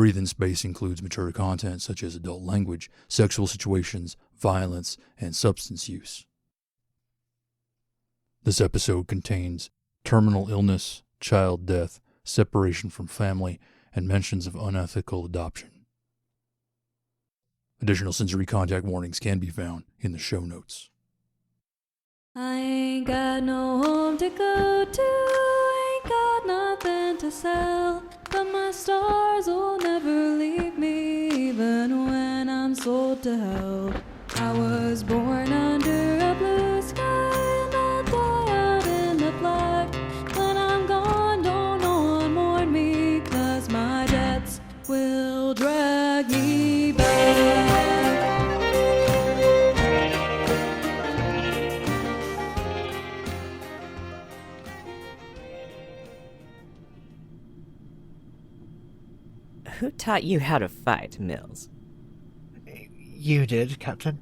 Breathe-in space includes mature content such as adult language, sexual situations, violence, and substance use. This episode contains terminal illness, child death, separation from family, and mentions of unethical adoption. Additional sensory contact warnings can be found in the show notes. I ain't got no home to go to, ain't got nothing to sell, but my stars will never leave me, even when I'm sold to hell. I was born under a blue sky, and I'll die out in the black. When I'm gone, don't no one mourn me, 'cause my debts will drag me back. Who taught you how to fight, Mills? You did, Captain.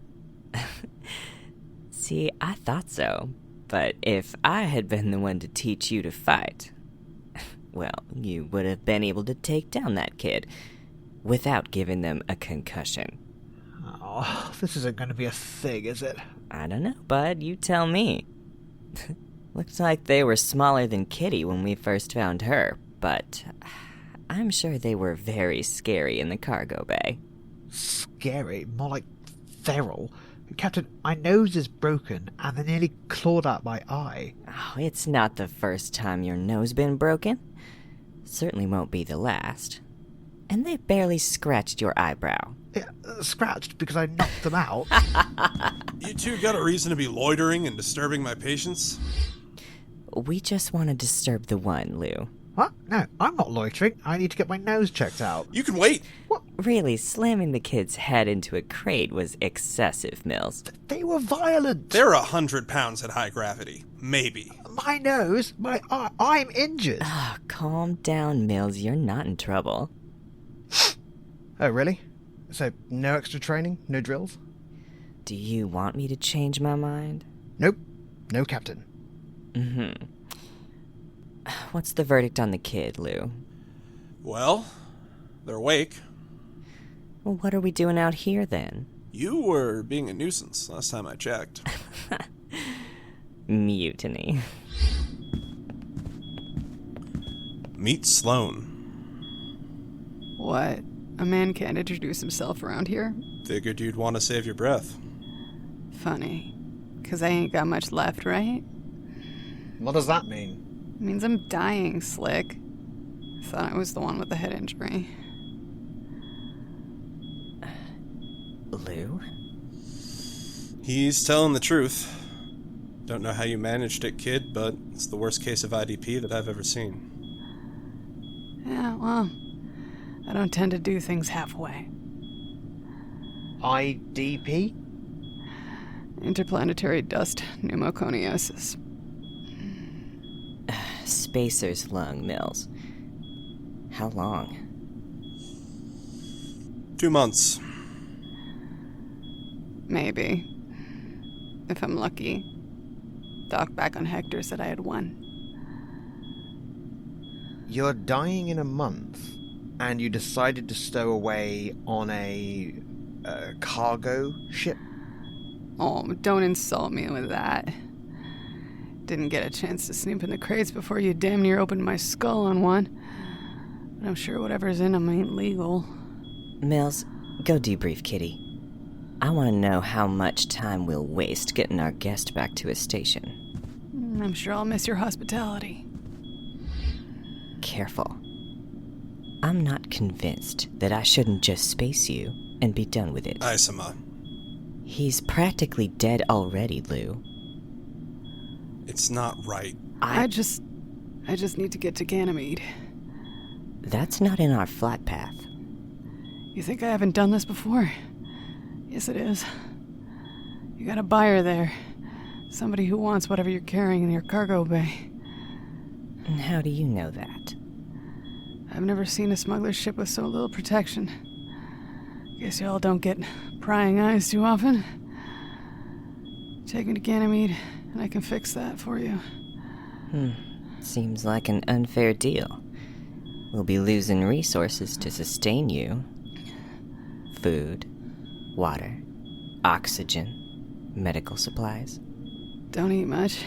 See, I thought so. But if I had been the one to teach you to fight, well, you would have been able to take down that kid without giving them a concussion. Oh, this isn't going to be a thing, is it? I don't know, bud. You tell me. Looks like they were smaller than Kitty when we first found her, but I'm sure they were very scary in the cargo bay. Scary? More like feral. Captain, my nose is broken, and they nearly clawed out my eye. Oh, it's not the first time your nose been broken. Certainly won't be the last. And they barely scratched your eyebrow. Scratched because I knocked them out. You two got a reason to be loitering and disturbing my patients? We just want to disturb the one, Lou. What? No, I'm not loitering. I need to get my nose checked out. You can wait. What? Really, slamming the kid's head into a crate was excessive, Mills. They were violent. They're 100 pounds at high gravity. Maybe. My nose, my eye, I'm injured. Calm down, Mills. You're not in trouble. Oh, really? So, no extra training? No drills? Do you want me to change my mind? Nope. No, Captain. Mm-hmm. What's the verdict on the kid, Lou? Well, they're awake. Well, what are we doing out here, then? You were being a nuisance last time I checked. Mutiny. Meet Sloane. What? A man can't introduce himself around here? Figured you'd want to save your breath. Funny. 'Cause I ain't got much left, right? What does that mean? Means I'm dying, Slick. Thought I was the one with the head injury. Lou? He's telling the truth. Don't know how you managed it, kid, but it's the worst case of IDP that I've ever seen. Yeah, well, I don't tend to do things halfway. IDP? Interplanetary dust pneumoconiosis. Spacer's lung, Mills. How long? 2 months. Maybe. If I'm lucky. Doc back on Hector said I had 1. You're dying in a month, and you decided to stow away on a cargo ship? Oh, don't insult me with that. Didn't get a chance to snoop in the crates before you damn near opened my skull on one. But I'm sure whatever's in them ain't legal. Mills, go debrief Kitty. I want to know how much time we'll waste getting our guest back to his station. I'm sure I'll miss your hospitality. Careful. I'm not convinced that I shouldn't just space you and be done with it. Aysima. He's practically dead already, Lou. It's not right. I just need to get to Ganymede. That's not in our flight path. You think I haven't done this before? Yes, it is. You got a buyer there. Somebody who wants whatever you're carrying in your cargo bay. And how do you know that? I've never seen a smuggler's ship with so little protection. Guess y'all don't get prying eyes too often. Take me to Ganymede, and I can fix that for you. Seems like an unfair deal. we'll be losing resources to sustain you. Food, water, oxygen, medical supplies. Don't eat much.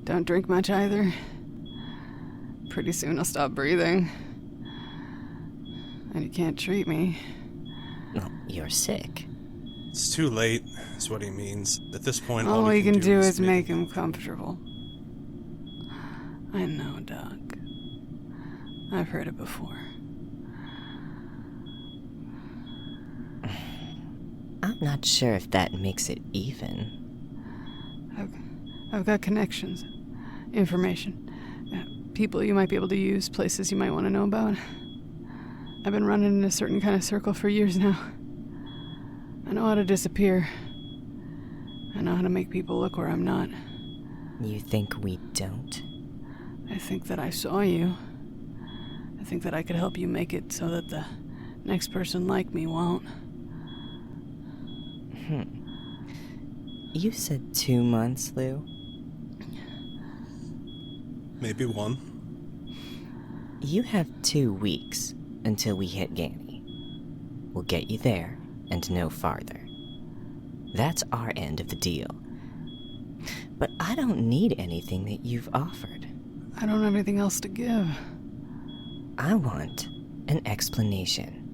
Don't drink much either. Pretty soon I'll stop breathing. And you can't treat me. Well, you're sick. It's too late, is what he means. At this point, All we we can do is make him him comfortable. I know, Doc. I've heard it before. I'm not sure if that makes it even. I've got connections, information, people you might be able to use, places you might want to know about. I've been running in a certain kind of circle for years now. I know how to disappear. I know how to make people look where I'm not. You think we don't? I think that I saw you. I think that I could help you make it so that the next person like me won't. You said 2 months, Lou? Maybe 1. You have 2 weeks until we hit Ganny. We'll get you there and no farther. That's our end of the deal. But I don't need anything that you've offered. I don't have anything else to give. I want an explanation.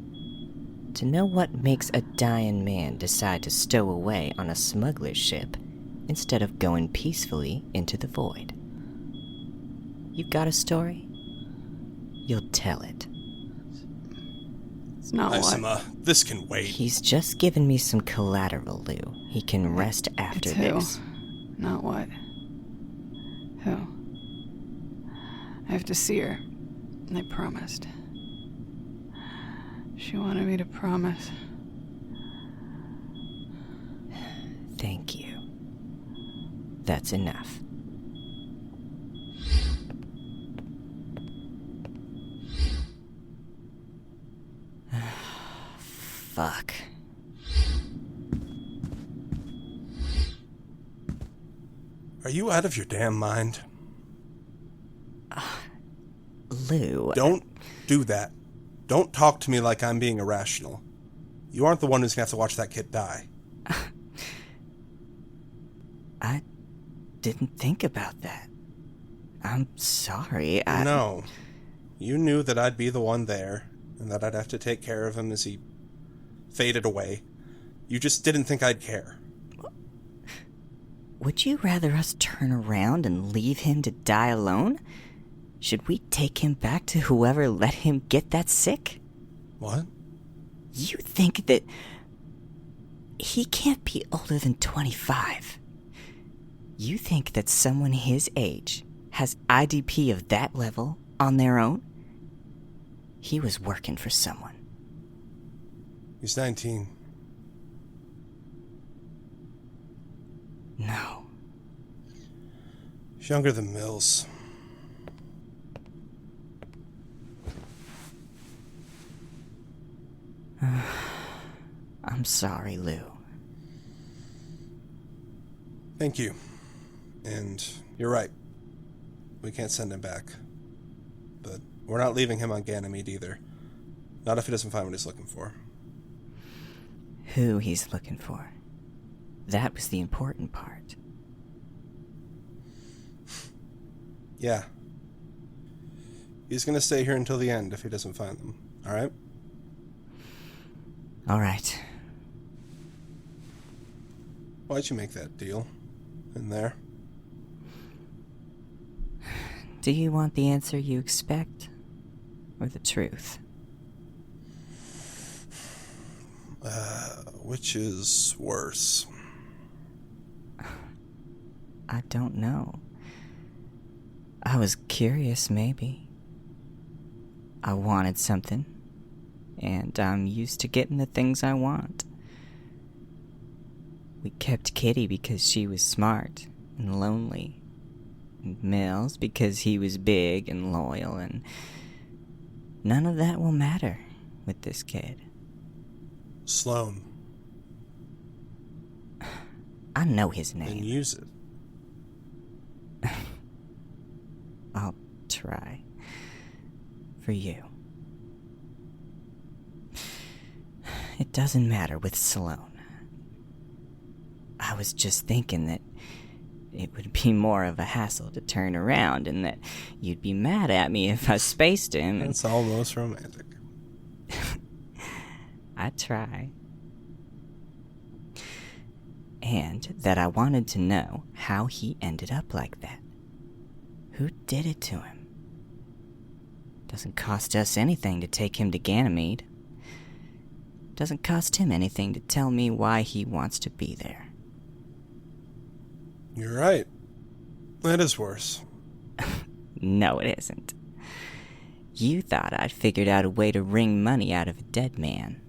To know what makes a dying man decide to stow away on a smuggler's ship instead of going peacefully into the void. You got a story? You'll tell it. It's not what. Aysima, this can wait. He's just given me some collateral, Lou. He can rest after It's who, this. not what. Who? I have to see her. I promised. She wanted me to promise. Thank you. That's enough. Fuck. Are you out of your damn mind? Lou. Don't do that. Don't talk to me like I'm being irrational. You aren't the one who's gonna have to watch that kid die. I didn't think about that. I'm sorry. No. You knew that I'd be the one there, and that I'd have to take care of him as he faded away. You just didn't think I'd care. Would you rather us turn around and leave him to die alone? Should we take him back to whoever let him get that sick? What? You think that he can't be older than 25? You think that someone his age has IDP of that level on their own? He was working for someone. He's 19. No. He's younger than Mills. I'm sorry, Lou. Thank you. And you're right. We can't send him back. But we're not leaving him on Ganymede either. Not if he doesn't find what he's looking for. Who he's looking for. That was the important part. Yeah. He's gonna stay here until the end if he doesn't find them. Alright? All right. Why'd you make that deal? In there? Do you want the answer you expect? Or the truth? Which is worse? I don't know. I was curious, maybe. I wanted something, and I'm used to getting the things I want. We kept Kitty because she was smart and lonely, and Mills because he was big and loyal, and none of that will matter with this kid. Sloane. I know his And name. use it. I'll try. for you. It doesn't matter with Sloane. I was just thinking that it would be more of a hassle to turn around and that you'd be mad at me if I spaced him. It's almost romantic. I try. And that I wanted to know how he ended up like that. Who did it to him? Doesn't cost us anything to take him to Ganymede. Doesn't cost him anything to tell me why he wants to be there. You're right. That is worse. No, it isn't. You thought I'd figured out a way to wring money out of a dead man.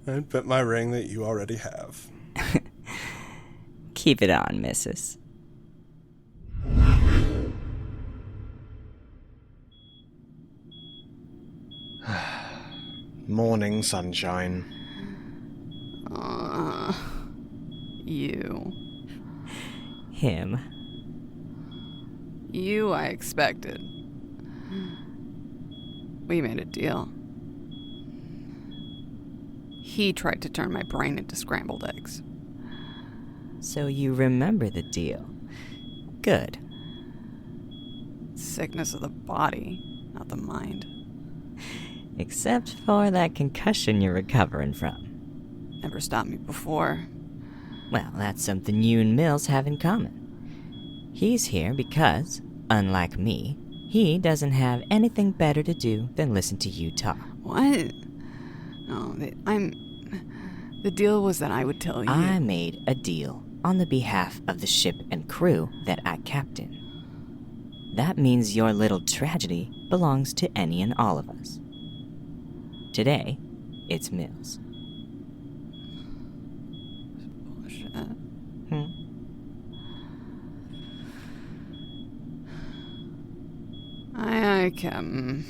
I'd bet my ring that you already have. Keep it on, missus. Morning sunshine. You. Him. You I expected. We made a deal. He tried to turn my brain into scrambled eggs. So you remember the deal. Good. Sickness of the body, not the mind. Except for that concussion you're recovering from. Never stopped me before. Well, that's something you and Mills have in common. He's here because, unlike me, he doesn't have anything better to do than listen to you talk. What? No, the deal was that I would tell you. I made a deal on the behalf of the ship and crew that I captain. That means your little tragedy belongs to any and all of us. Today, it's Mills. Bullshit. Aye, Captain.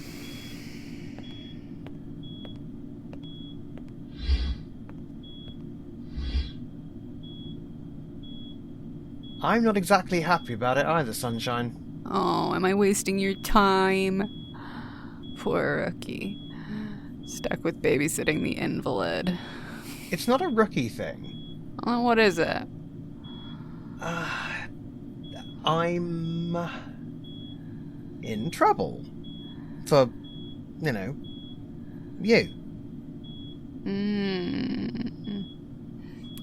I'm not exactly happy about it either, sunshine. Oh, am I wasting your time? Poor rookie. Stuck with babysitting the invalid. It's not a rookie thing. Oh, what is it? I'm in trouble. For, you.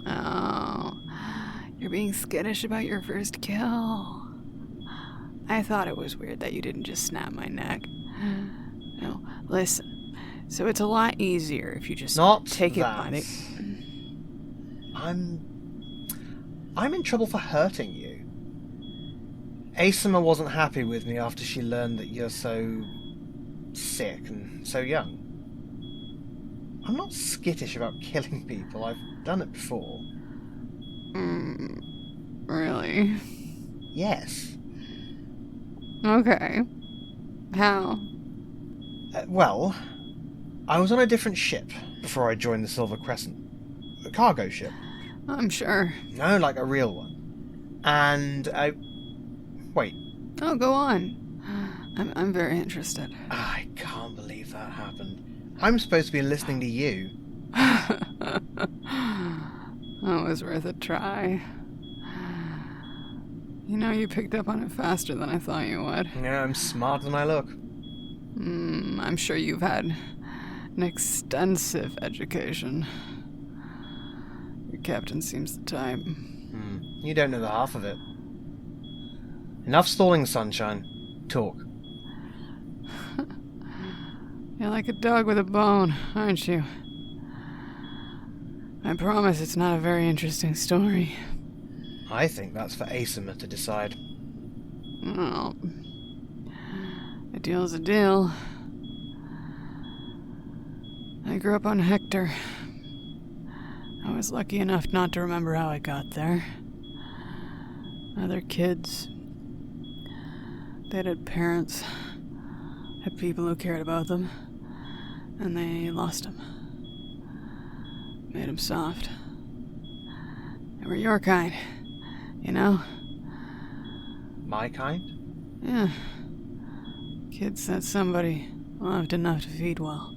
Oh, you're being skittish about your first kill. I thought it was weird that you didn't just snap my neck. No, listen. So it's a lot easier if you just Not take that. it by the... I'm in trouble for hurting you. Aysima wasn't happy with me after she learned that you're so sick and so young. I'm not skittish about killing people. I've done it before. Really? Yes. Okay. How? Well, I was on a different ship before I joined the Silver Crescent. A cargo ship. I'm sure. No, like a real one. And I... Wait. Oh, go on. I'm very interested. I can't believe that happened. I'm supposed to be listening to you. That was worth a try. You picked up on it faster than I thought you would. Yeah, I'm smarter than I look. I'm sure you've had an extensive education. Your captain seems the type. You don't know the half of it. Enough stalling, sunshine. Talk. You're like a dog with a bone, aren't you? I promise it's not a very interesting story. I think that's for Aysima to decide. Well, a deal's a deal. I grew up on Hector. I was lucky enough not to remember how I got there. Other kids, they'd had parents, had people who cared about them, and they lost them. Made them soft. They were your kind, My kind? Yeah. Kid said somebody loved enough to feed well.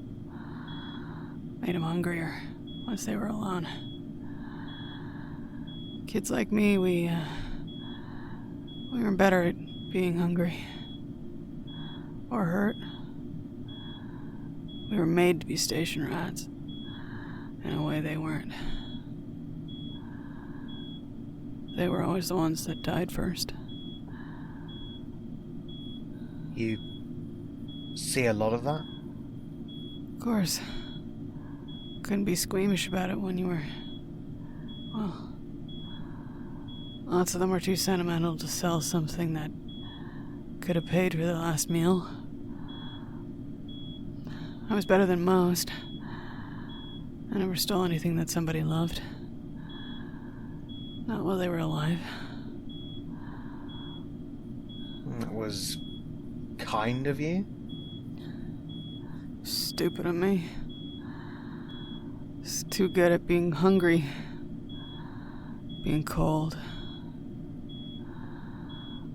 Made him hungrier once they were alone. Kids like me, we were better at being hungry. Or hurt. We were made to be station rats. In a way they weren't. They were always the ones that died first. You see a lot of that? Of course. Couldn't be squeamish about it when you were... Well... Lots of them were too sentimental to sell something that could have paid for their last meal. I was better than most. I never stole anything that somebody loved. Not while they were alive. That was kind of you? Stupid of me. Just too good at being hungry. Being cold.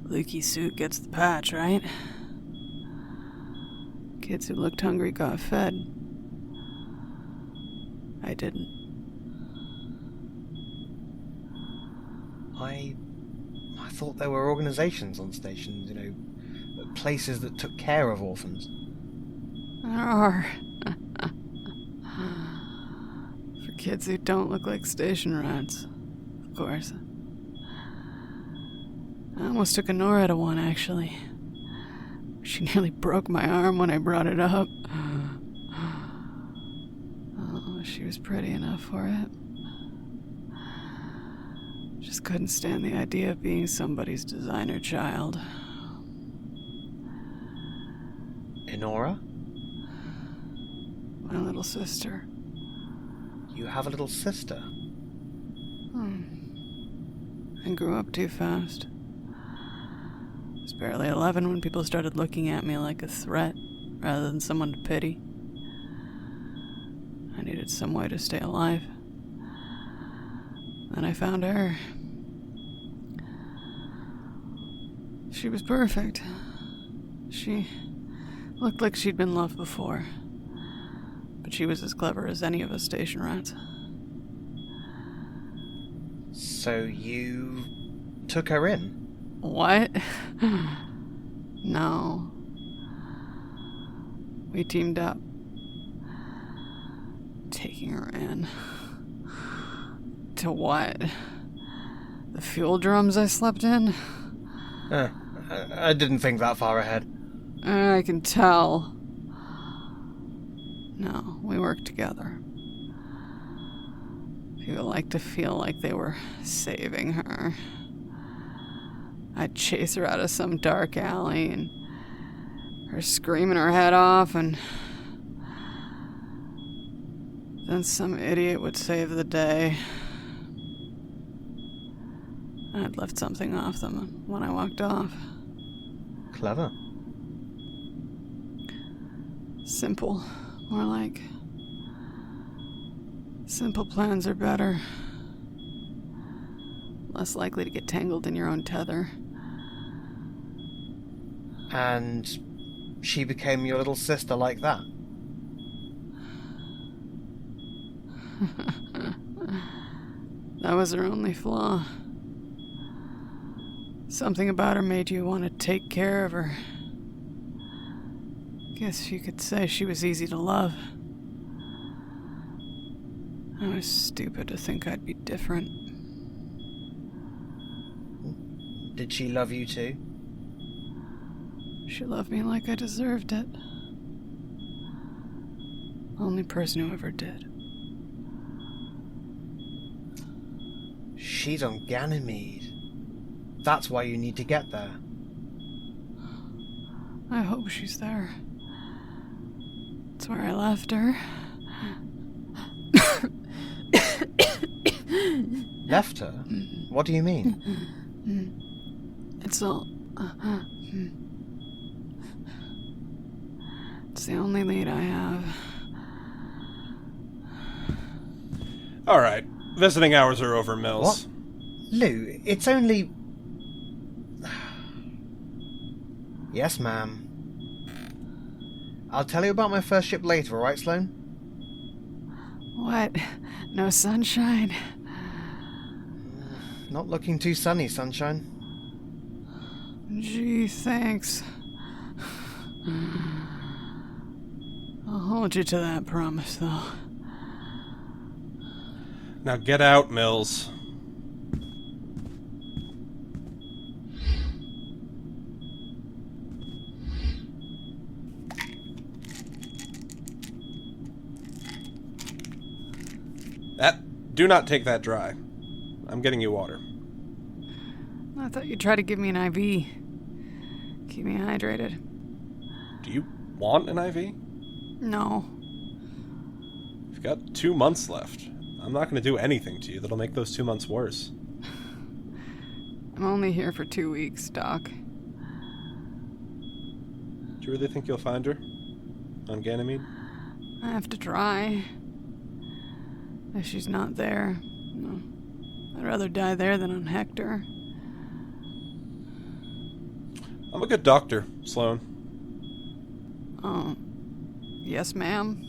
Leaky suit gets the patch, right? Kids who looked hungry got fed. I didn't. I thought there were organizations on stations, places that took care of orphans. There are. For kids who don't look like station rats, of course. I almost took Nora to one, actually. She nearly broke my arm when I brought it up. Oh, she was pretty enough for it. Just couldn't stand the idea of being somebody's designer child. Enora? My little sister. You have a little sister? I grew up too fast. I was barely 11 when people started looking at me like a threat rather than someone to pity. I needed some way to stay alive. Then I found her. She was perfect. She looked like she'd been loved before. But she was as clever as any of us station rats. So you took her in? What? No. We teamed up. Taking her in. To what? The fuel drums I slept in? I didn't think that far ahead. I can tell. No, we worked together. People like to feel like they were saving her. I'd chase her out of some dark alley and her screaming her head off, and then some idiot would save the day. I'd left something off them when I walked off. Clever. Simple, more like. Simple plans are better. Less likely to get tangled in your own tether. And she became your little sister like that? That was her only flaw. Something about her made you want to take care of her. Guess you could say she was easy to love. I was stupid to think I'd be different. Did she love you too? She loved me like I deserved it. Only person who ever did. She's on Ganymede. That's why you need to get there. I hope she's there. That's where I left her. Left her? What do you mean? It's all... It's the only lead I have. Alright, visiting hours are over, Mills. What? Lou, it's only... Yes, ma'am. I'll tell you about my first ship later, alright, Sloane? What? No sunshine? Not looking too sunny, sunshine. Gee, thanks. I'll hold you to that promise, though. Now get out, Mills. Do not take that dry. I'm getting you water. I thought you'd try to give me an IV. Keep me hydrated. Do you want an IV? No. You've got 2 months left. I'm not going to do anything to you that'll make those 2 months worse. I'm only here for 2 weeks, Doc. Do you really think you'll find her? On Ganymede? I have to try. If she's not there, no. I'd rather die there than on Hector. I'm a good doctor, Sloane. Oh. Yes, ma'am.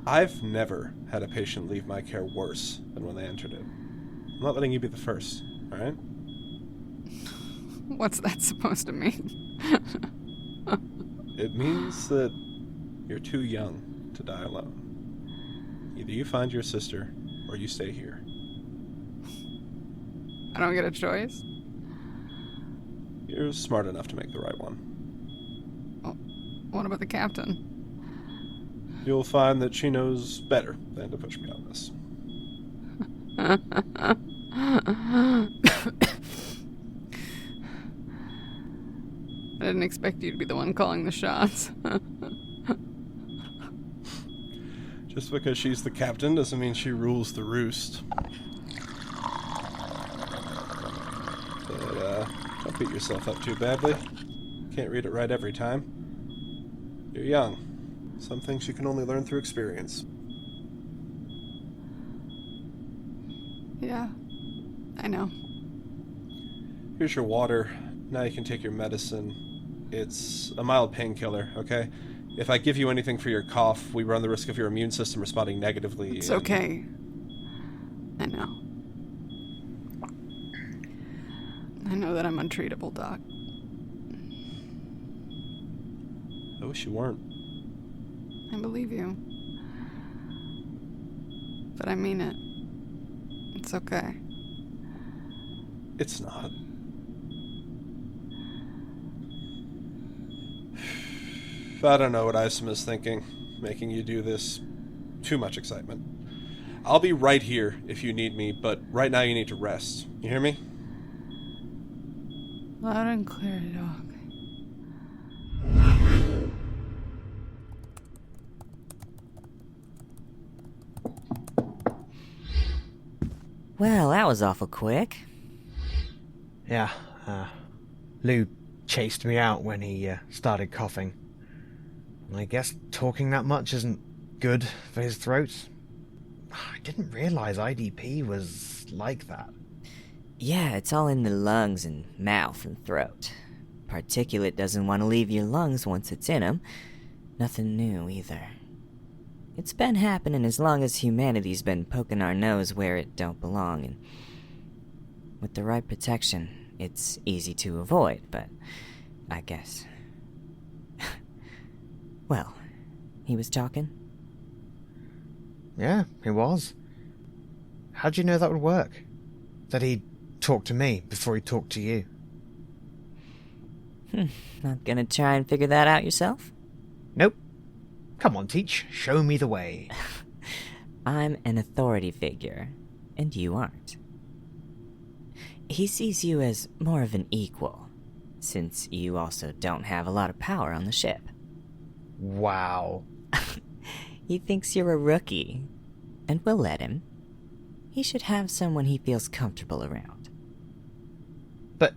I've never had a patient leave my care worse than when they entered it. I'm not letting you be the first, alright? What's that supposed to mean? It means that you're too young to die alone. Either you find your sister, or you stay here. I don't get a choice? You're smart enough to make the right one. Oh, what about the captain? You'll find that she knows better than to push me on this. I didn't expect you to be the one calling the shots. Just because she's the captain doesn't mean she rules the roost. But, don't beat yourself up too badly. Can't read it right every time. You're young. Some things you can only learn through experience. Yeah, I know. Here's your water. Now you can take your medicine. It's a mild painkiller, okay? If I give you anything for your cough, we run the risk of your immune system responding negatively. It's okay. I know. I know that I'm untreatable, Doc. I wish you weren't. I believe you. But I mean it. It's okay. It's not. I don't know what Aysima's thinking, making you do this. Too much excitement. I'll be right here if you need me, but right now you need to rest. You hear me? Loud and clear, Doc. Well, that was awful quick. Yeah, Lou chased me out when he started coughing. I guess talking that much isn't good for his throat. I didn't realize IDP was like that. Yeah, it's all in the lungs and mouth and throat. Particulate doesn't want to leave your lungs once it's in 'em. Nothing new, either. It's been happening as long as humanity's been poking our nose where it don't belong, and with the right protection, it's easy to avoid, but I guess... Well, he was talking? Yeah, he was. How'd you know that would work? That he'd talk to me before he talked to you? Not gonna try and figure that out yourself? Nope. Come on, Teach. Show me the way. I'm an authority figure, and you aren't. He sees you as more of an equal, since you also don't have a lot of power on the ship. Wow. He thinks you're a rookie, and we'll let him. He should have someone he feels comfortable around. But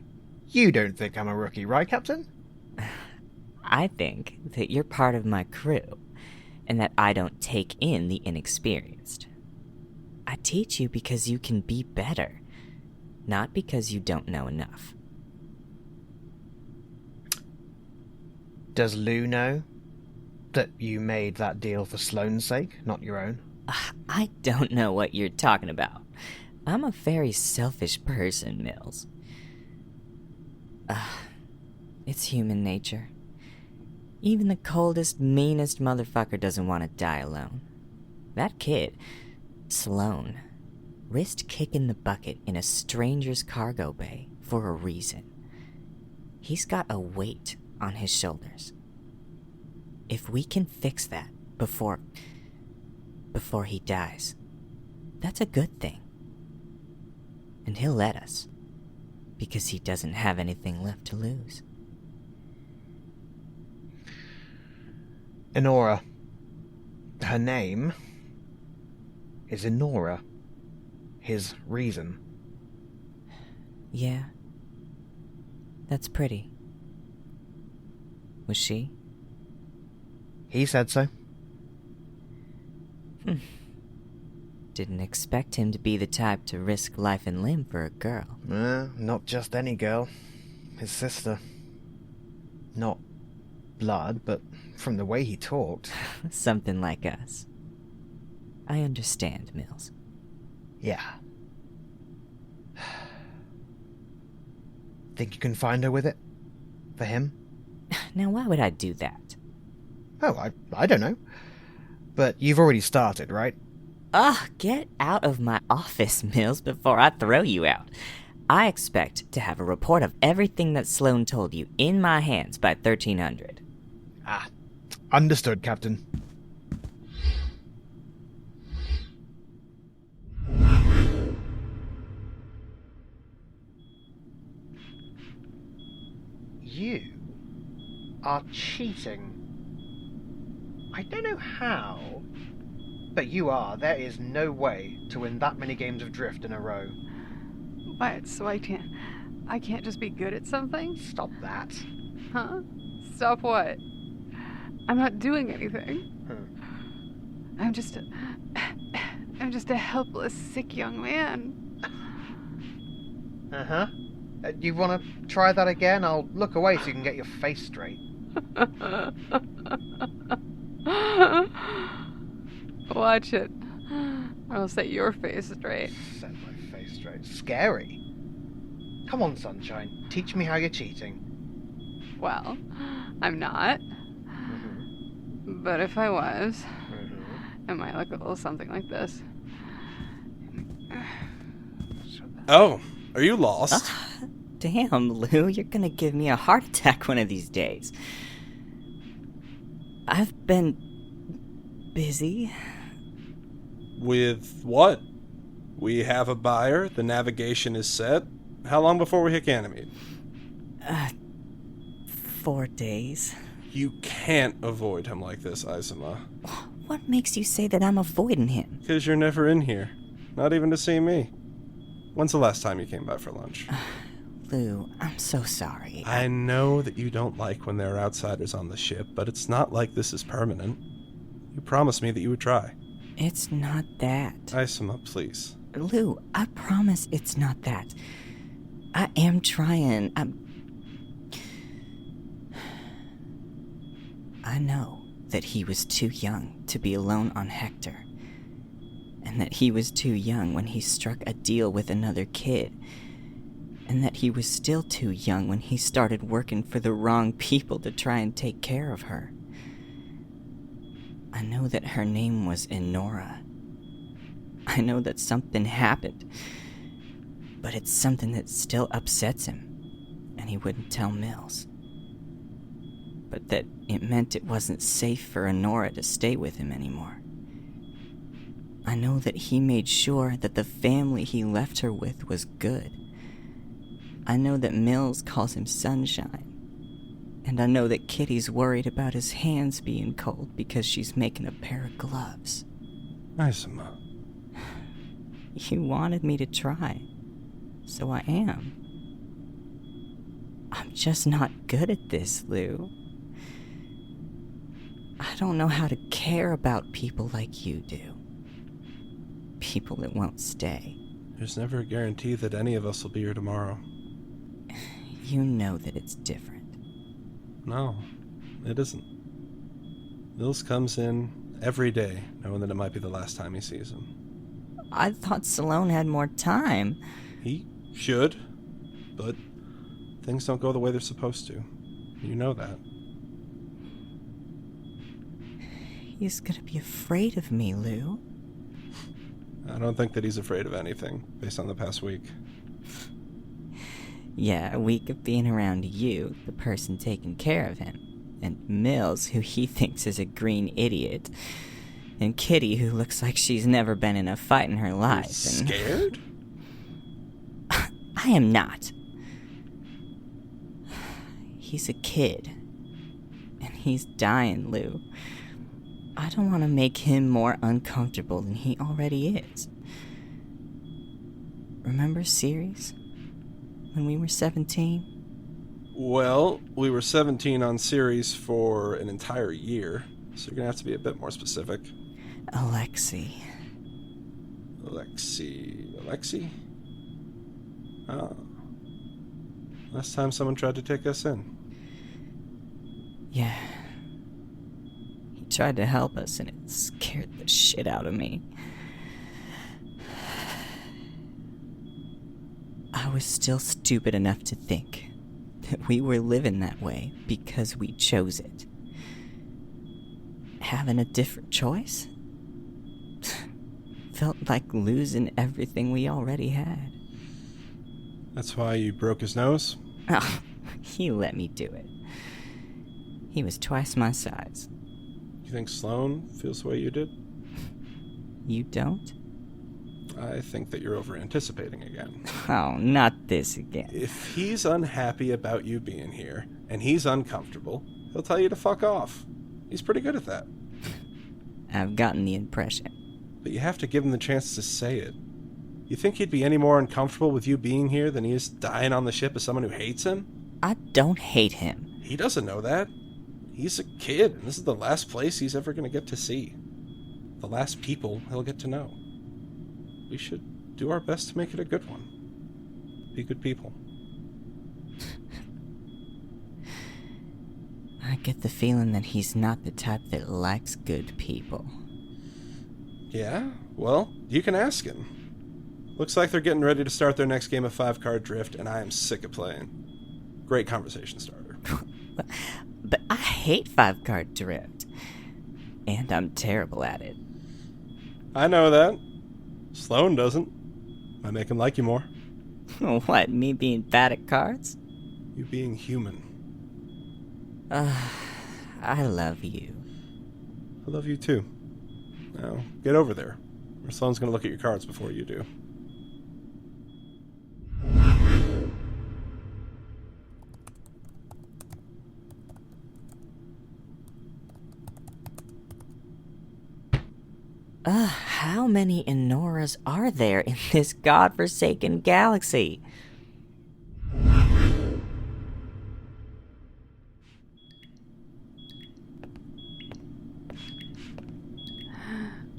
you don't think I'm a rookie, right, Captain? I think that you're part of my crew, and that I don't take in the inexperienced. I teach you because you can be better, not because you don't know enough. Does Lou know That you made that deal for Sloane's sake, not your own? I don't know what you're talking about. I'm a very selfish person, Mills. It's human nature. Even the coldest, meanest motherfucker doesn't want to die alone. That kid, Sloane, risked kicking the bucket in a stranger's cargo bay for a reason. He's got a weight on his shoulders. If we can fix that before he dies, that's a good thing. And he'll let us, because he doesn't have anything left to lose. Enora. Her name is Enora. His reason. Yeah. That's pretty. Was she? He said so. Didn't expect him to be the type to risk life and limb for a girl. Not just any girl. His sister. Not blood, but from the way he talked. Something like us. I understand, Mills. Yeah. Think you can find her with it? For him? Now, why would I do that? Oh, I don't know. But you've already started, right? Get out of my office, Mills, before I throw you out. I expect to have a report of everything that Sloane told you in my hands by 1300. Understood, Captain. You are cheating. I don't know how, but you are. There is no way to win that many games of drift in a row. What? So I can't just be good at something? Stop that. Huh? Stop what? I'm not doing anything. I'm just a helpless, sick young man. Uh-huh. You want to try that again? I'll look away so you can get your face straight. Watch it. I'll set your face straight. Set my face straight. Scary. Come on, sunshine. Teach me how you're cheating. Well, I'm not. But if I was, it might look a little something like this. Oh, are you lost? Damn, Lou, you're gonna give me a heart attack one of these days. I've been busy. With what? We have a buyer, the navigation is set. How long before we hit Ganymede? 4 days. You can't avoid him like this, Aysima. What makes you say that I'm avoiding him? Because you're never in here. Not even to see me. When's the last time you came by for lunch? Lou, I'm so sorry. I know that you don't like when there are outsiders on the ship, but it's not like this is permanent. You promised me that you would try. It's not that. Aysima, please. Lou, I promise it's not that. I am trying. I know that he was too young to be alone on Hector. And that he was too young when he struck a deal with another kid. And that he was still too young when he started working for the wrong people to try and take care of her. I know that her name was Enora. I know that something happened. But it's something that still upsets him. And he wouldn't tell Mills. But that it meant it wasn't safe for Enora to stay with him anymore. I know that he made sure that the family he left her with was good. I know that Mills calls him Sunshine. And I know that Kitty's worried about his hands being cold because she's making a pair of gloves. Aysima. You wanted me to try, so I am. I'm just not good at this, Lou. I don't know how to care about people like you do. People that won't stay. There's never a guarantee that any of us will be here tomorrow. You know that it's different. No, it isn't. Mills comes in every day, knowing that it might be the last time he sees him. I thought Sloane had more time. He should, but things don't go the way they're supposed to. You know that. He's gonna be afraid of me, Lou. I don't think that he's afraid of anything, based on the past week. Yeah, a week of being around you, the person taking care of him, and Mills, who he thinks is a green idiot, and Kitty, who looks like she's never been in a fight in her life. You're scared? I am not. He's a kid, and he's dying, Lou. I don't want to make him more uncomfortable than he already is. Remember Ceres? When we were 17? Well, we were 17 on series for an entire year, so you're gonna have to be a bit more specific. Alexi? Oh. Last time someone tried to take us in. Yeah. He tried to help us, and it scared the shit out of me. I was still stupid enough to think that we were living that way because we chose it. Having a different choice felt like losing everything we already had. That's why you broke his nose? Oh, he let me do it. He was twice my size. You think Sloane feels the way you did? You don't? I think that you're over-anticipating again. Oh, not this again. If he's unhappy about you being here, and he's uncomfortable, he'll tell you to fuck off. He's pretty good at that. I've gotten the impression. But you have to give him the chance to say it. You think he'd be any more uncomfortable with you being here than he is dying on the ship as someone who hates him? I don't hate him. He doesn't know that. He's a kid, and this is the last place he's ever going to get to see. The last people he'll get to know. We should do our best to make it a good one. Be good people. I get the feeling that he's not the type that likes good people. Yeah? Well, you can ask him. Looks like they're getting ready to start their next game of 5-card drift, and I am sick of playing. Great conversation starter. But I hate 5-card drift. And I'm terrible at it. I know that. Sloane doesn't. Might make him like you more. What, me being bad at cards? You being human. I love you. I love you too. Now, get over there. Or Sloane's gonna look at your cards before you do. How many Enoras are there in this godforsaken galaxy?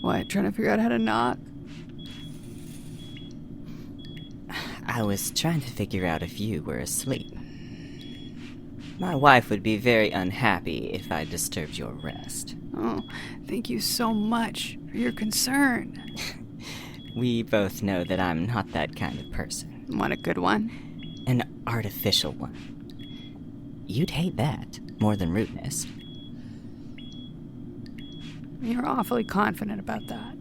What, trying to figure out how to knock? I was trying to figure out if you were asleep. My wife would be very unhappy if I disturbed your rest. Oh, thank you so much for your concern. We both know that I'm not that kind of person. Want a good one? An artificial one. You'd hate that more than rudeness. You're awfully confident about that.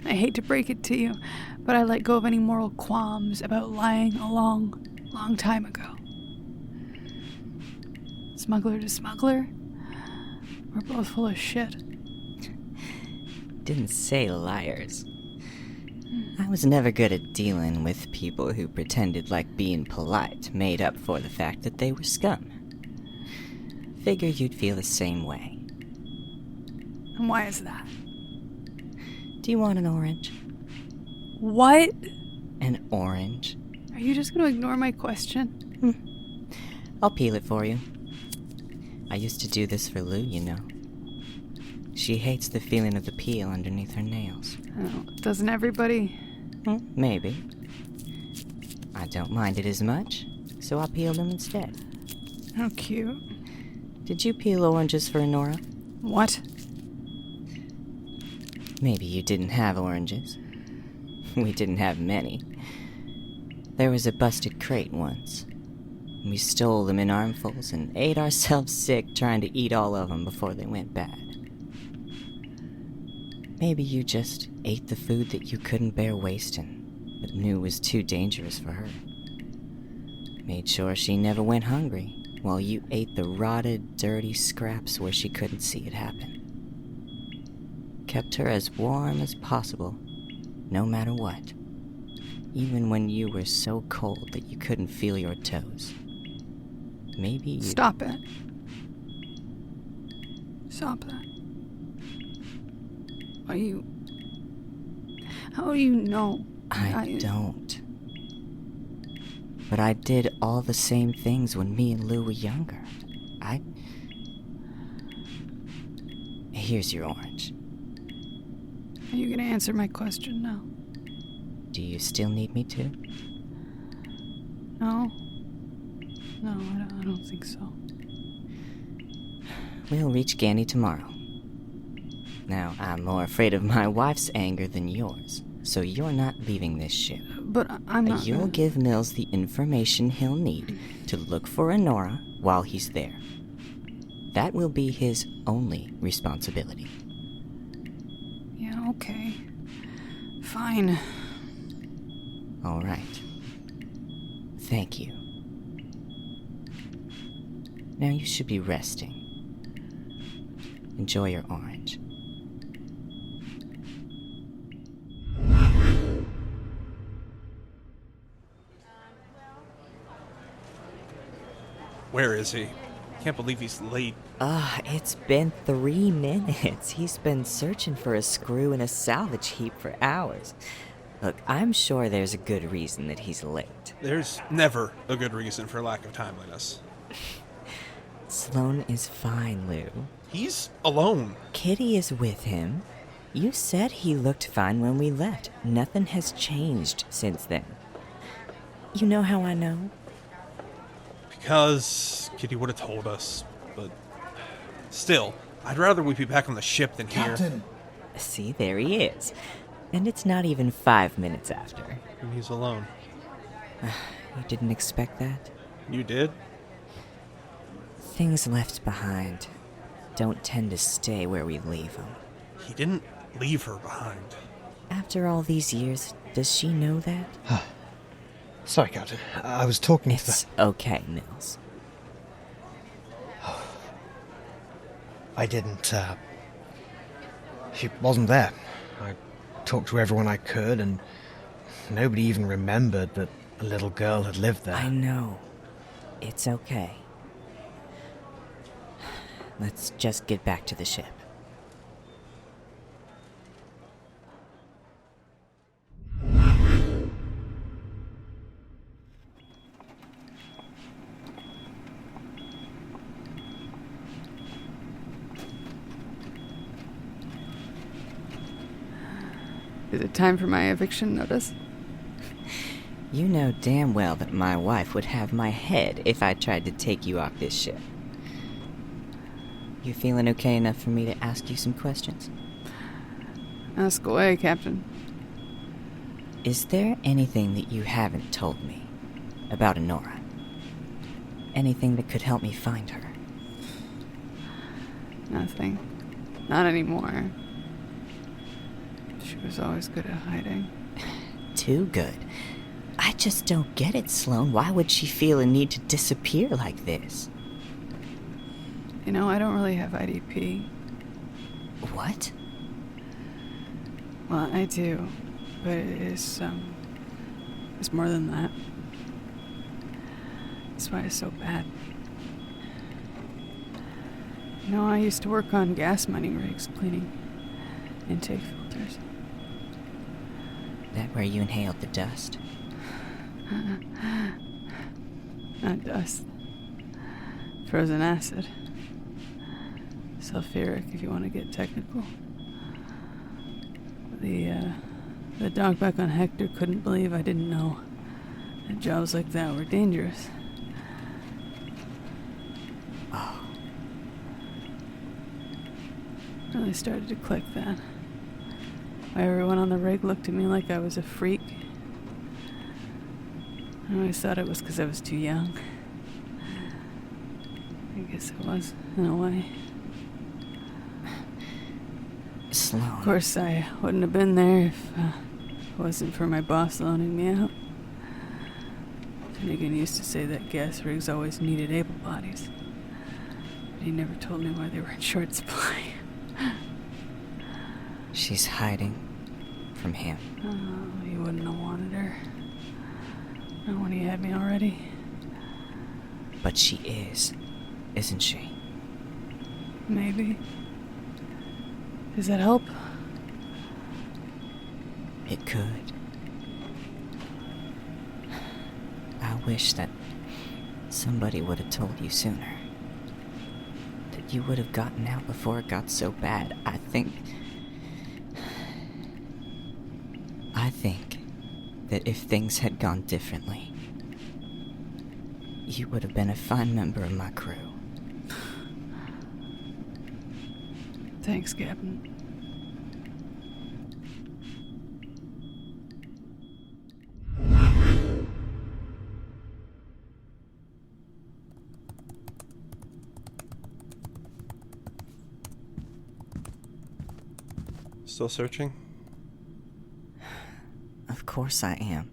I hate to break it to you, but I let go of any moral qualms about lying a long time ago. Smuggler to smuggler, we're both full of shit. Didn't say liars. I was never good at dealing with people who pretended like being polite made up for the fact that they were scum. Figure you'd feel the same way. And why is that? Do you want an orange? What? An orange? Are you just going to ignore my question? I'll peel it for you. I used to do this for Lou, you know. She hates the feeling of the peel underneath her nails. Oh, doesn't everybody? Maybe. I don't mind it as much, so I'll peel them instead. How cute. Did you peel oranges for Enora? What? Maybe you didn't have oranges. We didn't have many. There was a busted crate once. We stole them in armfuls and ate ourselves sick trying to eat all of them before they went bad. Maybe you just ate the food that you couldn't bear wasting, but knew was too dangerous for her. Made sure she never went hungry, while you ate the rotted, dirty scraps where she couldn't see it happen. Kept her as warm as possible, no matter what, even when you were so cold that you couldn't feel your toes. Maybe you... Stop it. Stop that. How do you know? I don't. But I did all the same things when me and Lou were younger. Here's your orange. Are you gonna answer my question now? Do you still need me to? No. No, I don't think so. We'll reach Gandy tomorrow. Now, I'm more afraid of my wife's anger than yours, so you're not leaving this ship. But I'm not. You'll give Mills the information he'll need to look for Honora while he's there. That will be his only responsibility. Yeah, okay. Fine. All right. Thank you. Now you should be resting. Enjoy your orange. Where is he? Can't believe he's late. It's been 3 minutes. He's been searching for a screw in a salvage heap for hours. Look, I'm sure there's a good reason that he's late. There's never a good reason for lack of timeliness. Sloane is fine, Lou. He's alone. Kitty is with him. You said he looked fine when we left. Nothing has changed since then. You know how I know? Because Kitty would have told us, but still, I'd rather we be back on the ship than Captain! here. See, there he is. And it's not even 5 minutes after. And he's alone. You didn't expect that? You did? Things left behind don't tend to stay where we leave them. He didn't leave her behind. After all these years, does she know that? Sorry, Captain. I was talking to It's okay, Mills. I didn't, She wasn't there. I talked to everyone I could, and nobody even remembered that a little girl had lived there. I know. It's okay. Let's just get back to the ship. Is it time for my eviction notice? You know damn well that my wife would have my head if I tried to take you off this ship. You feeling okay enough for me to ask you some questions? Ask away, Captain. Is there anything that you haven't told me about Honora? Anything that could help me find her? Nothing. Not anymore. She was always good at hiding. Too good. I just don't get it, Sloane. Why would she feel a need to disappear like this? You know, I don't really have IDP. What? Well, I do, but it's more than that. That's why it's so bad. You know, I used to work on gas mining rigs, cleaning intake filters. That where you inhaled the dust? Not dust. Frozen acid. Sulfuric, if you want to get technical. The dog back on Hector couldn't believe I didn't know that jobs like that were dangerous. Oh. Really started to click then. Why everyone on the rig looked at me like I was a freak. I always thought it was because I was too young. I guess it was, in a way. Sloane. Of course, I wouldn't have been there if it wasn't for my boss loaning me out. Finnegan used to say that gas rigs always needed able bodies. But he never told me why they were in short supply. She's hiding from him. Oh, he wouldn't have wanted her. Not when he had me already. But she is, isn't she? Maybe. Does that help? It could. I wish that somebody would have told you sooner. That you would have gotten out before it got so bad. I think that if things had gone differently, you would have been a fine member of my crew. Thanks, Captain. Still searching? Of course I am.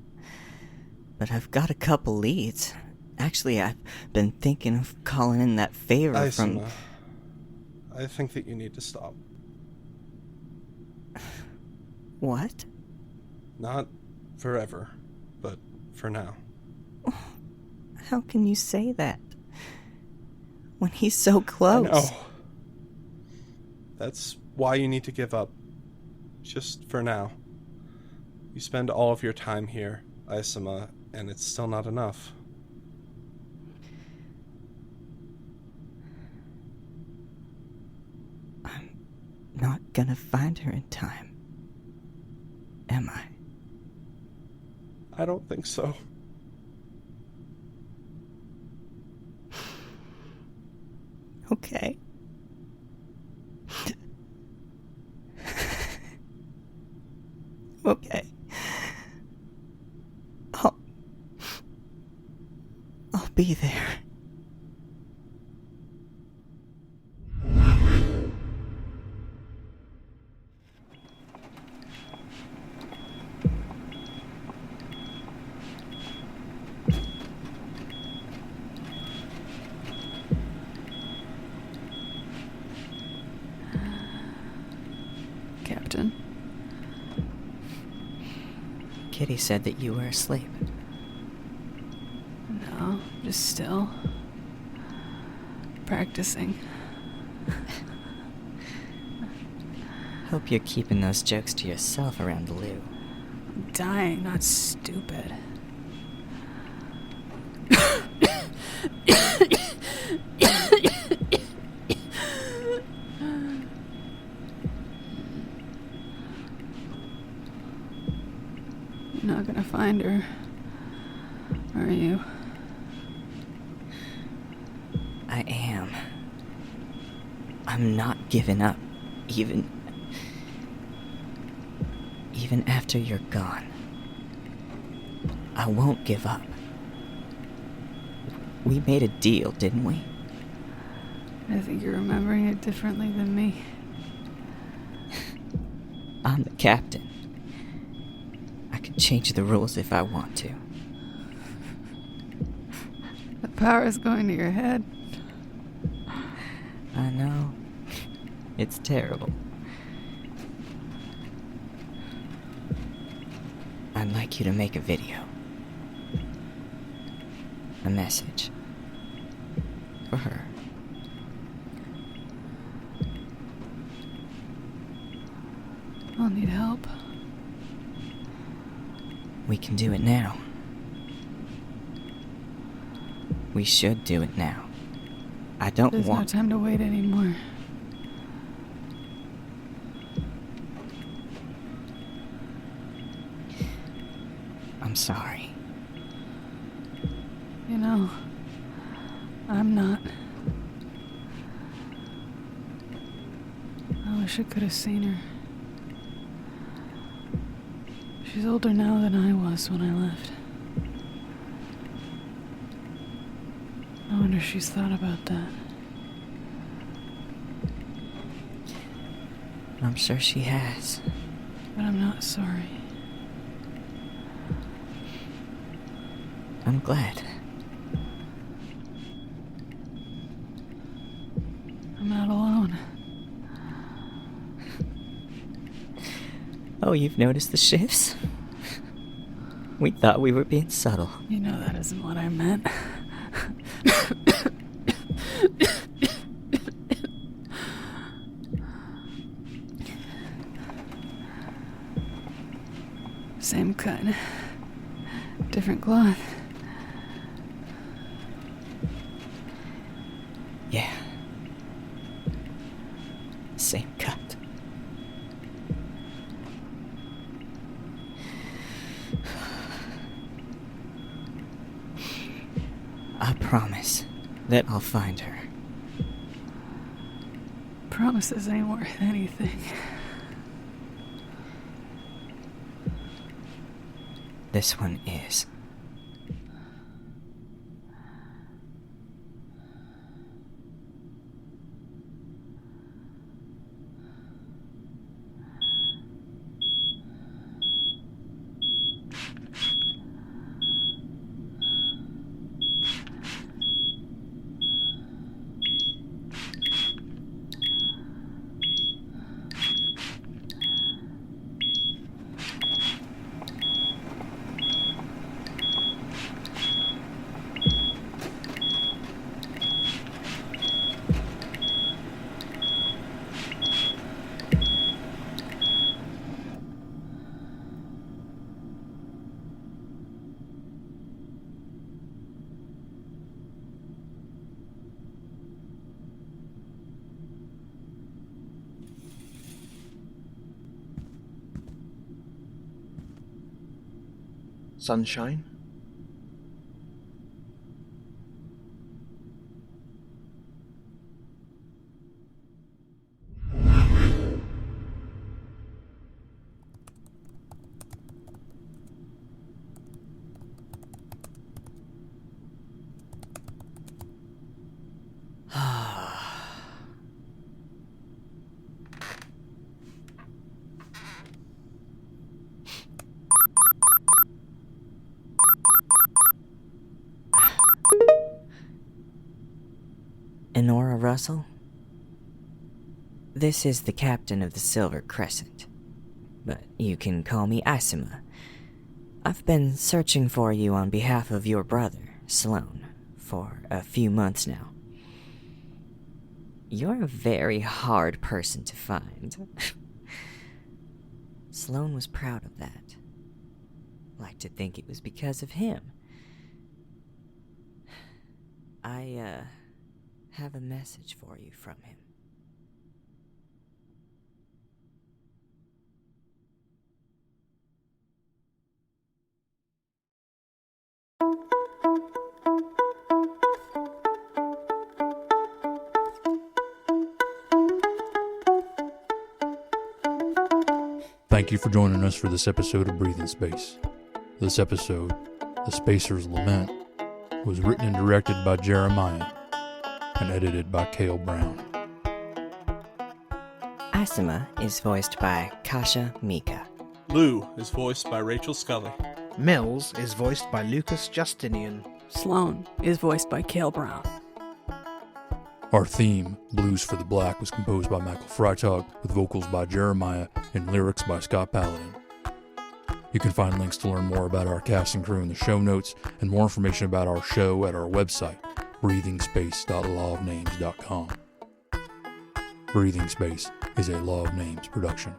But I've got a couple leads. Actually, I've been thinking of calling in that favor from... Aysima, I think that you need to stop. What? Not forever, but for now. How can you say that? When he's so close. I know. That's why you need to give up. Just for now. You spend all of your time here, Aysima, and it's still not enough. I'm not gonna find her in time. Am I? I don't think so. Okay. Okay. I'll be there. Captain. Kitty said that you were asleep. No, just still. Practicing. Hope you're keeping those jokes to yourself around the loo. I'm dying, not stupid. You're not gonna find her, are you? I am. I'm not giving up, even after you're gone. I won't give up. We made a deal, didn't we? I think you're remembering it differently than me. I'm the captain. I can change the rules if I want to. The power's going to your head. I know. It's terrible. I'd like you to make a video. A message. For her. I'll need help. We can do it now. We should do it now. I don't There's want... no time to wait anymore. I'm sorry. You know, I'm not. I wish I could have seen her. She's older now than I was when I left. I wonder if she's thought about that. I'm sure she has. But I'm not sorry. I'm glad. I'm not alone. Oh, you've noticed the shifts? We thought we were being subtle. You know that isn't what I meant. Same cut. Different cloth. Yeah. Same cut. I promise that I'll find her. Promises ain't worth anything. This one is. Sunshine? Enora Russell? This is the captain of the Silver Crescent, but you can call me Aysima. I've been searching for you on behalf of your brother, Sloane, for a few months now. You're a very hard person to find. Sloane was proud of that. Like to think it was because of him. I, have a message for you from him. Thank you for joining us for this episode of Breathing Space. This episode, The Spacer's Lament, was written and directed by Jeremiah and edited by Kale Brown. Aysima is voiced by Kasha Mika. Lou is voiced by Rachel Scully. Mills is voiced by Lucas Justinian. Sloane is voiced by Kale Brown. Our theme, Blues for the Black, was composed by Michael Freitag with vocals by Jeremiah and lyrics by Scott Paladin. You can find links to learn more about our cast and crew in the show notes and more information about our show at our website, breathingspace.lawofnames.com. Breathing Space is a Law of Names production.